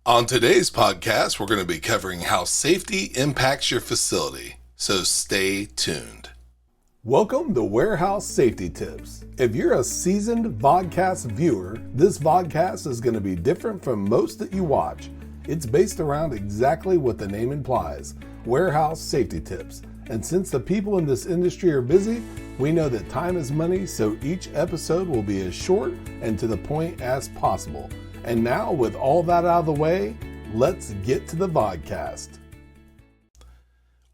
On today's podcast, we're going to be covering how safety impacts your facility, so stay tuned. Welcome to Warehouse Safety Tips. If you're a seasoned vodcast viewer, this vodcast is going to be different from most that you watch. It's based around exactly what the name implies, warehouse safety tips. And since the people in this industry are busy, we know that time is money, so each episode will be as short and to the point as possible. And now, with all that out of the way, let's get to the vodcast.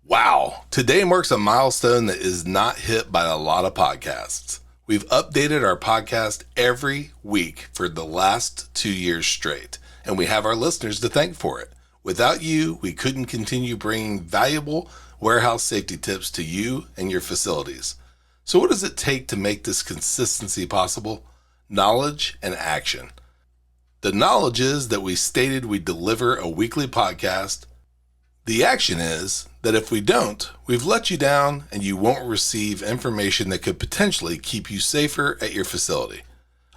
Wow, today marks a milestone that is not hit by a lot of podcasts. We've updated our podcast every week for the last 2 years straight, and we have our listeners to thank for it. Without you, we couldn't continue bringing valuable warehouse safety tips to you and your facilities. So what does it take to make this consistency possible? Knowledge and action. The knowledge is that we stated we'd deliver a weekly podcast. The action is that if we don't, we've let you down and you won't receive information that could potentially keep you safer at your facility.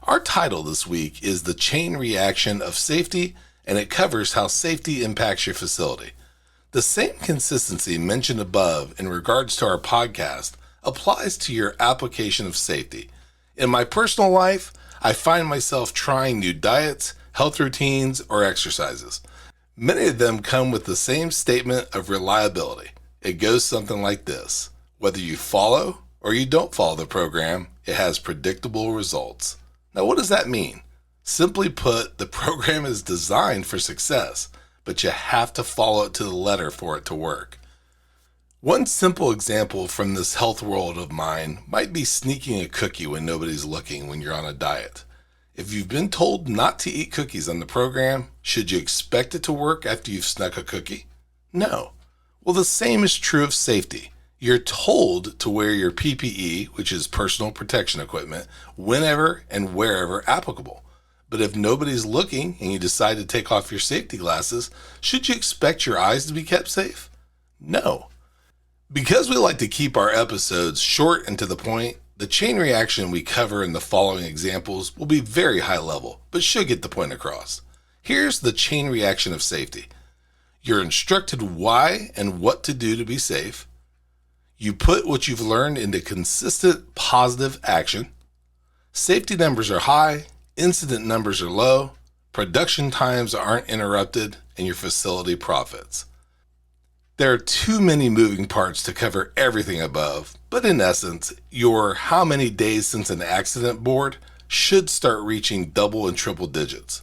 Our title this week is The Chain Reaction of Safety, and it covers how safety impacts your facility. The same consistency mentioned above in regards to our podcast applies to your application of safety. In my personal life, I find myself trying new diets, health routines, or exercises. Many of them come with the same statement of reliability. It goes something like this: whether you follow or you don't follow the program, it has predictable results. Now, what does that mean? Simply put, the program is designed for success, but you have to follow it to the letter for it to work. One simple example from this health world of mine might be sneaking a cookie when nobody's looking when you're on a diet. If you've been told not to eat cookies on the program, should you expect it to work after you've snuck a cookie? No. Well, the same is true of safety. You're told to wear your PPE, which is personal protection equipment, whenever and wherever applicable. But if nobody's looking and you decide to take off your safety glasses, should you expect your eyes to be kept safe? No. Because we like to keep our episodes short and to the point, the chain reaction we cover in the following examples will be very high level, but should get the point across. Here's the chain reaction of safety. You're instructed why and what to do to be safe. You put what you've learned into consistent positive action. Safety numbers are high, incident numbers are low, production times aren't interrupted, and your facility profits. There are too many moving parts to cover everything above, but in essence, your how many days since an accident board should start reaching double and triple digits.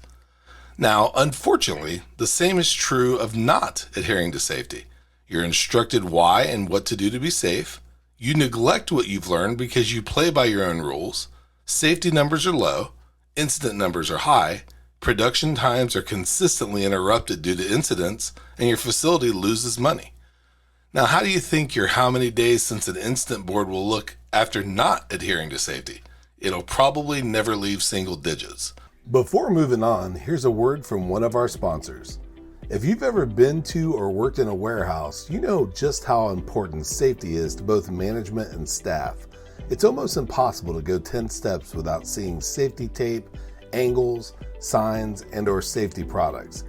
Now, unfortunately, the same is true of not adhering to safety. You're instructed why and what to do to be safe. You neglect what you've learned because you play by your own rules. Safety numbers are low. Incident numbers are high. Production times are consistently interrupted due to incidents, and your facility loses money. Now, how do you think your how many days since an incident board will look after not adhering to safety? It'll probably never leave single digits. Before moving on, here's a word from one of our sponsors. If you've ever been to or worked in a warehouse, you know just how important safety is to both management and staff. It's almost impossible to go 10 steps without seeing safety tape, angles, signs, and/or safety products.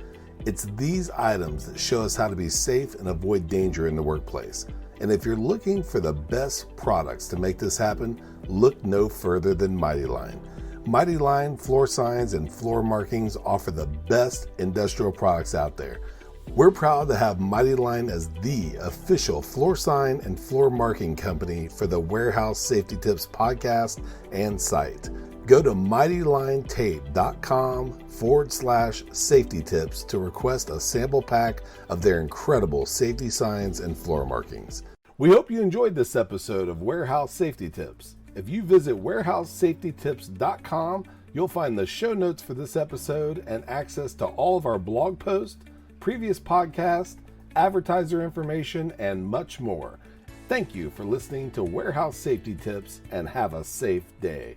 It's these items that show us how to be safe and avoid danger in the workplace. And if you're looking for the best products to make this happen, look no further than Mighty Line. Mighty Line floor signs and floor markings offer the best industrial products out there. We're proud to have Mighty Line as the official floor sign and floor marking company for the Warehouse Safety Tips podcast and site. Go to mightylinetape.com/safety tips to request a sample pack of their incredible safety signs and floor markings. We hope you enjoyed this episode of Warehouse Safety Tips. If you visit warehousesafetytips.com, you'll find the show notes for this episode and access to all of our blog posts, previous podcasts, advertiser information, and much more. Thank you for listening to Warehouse Safety Tips, and have a safe day.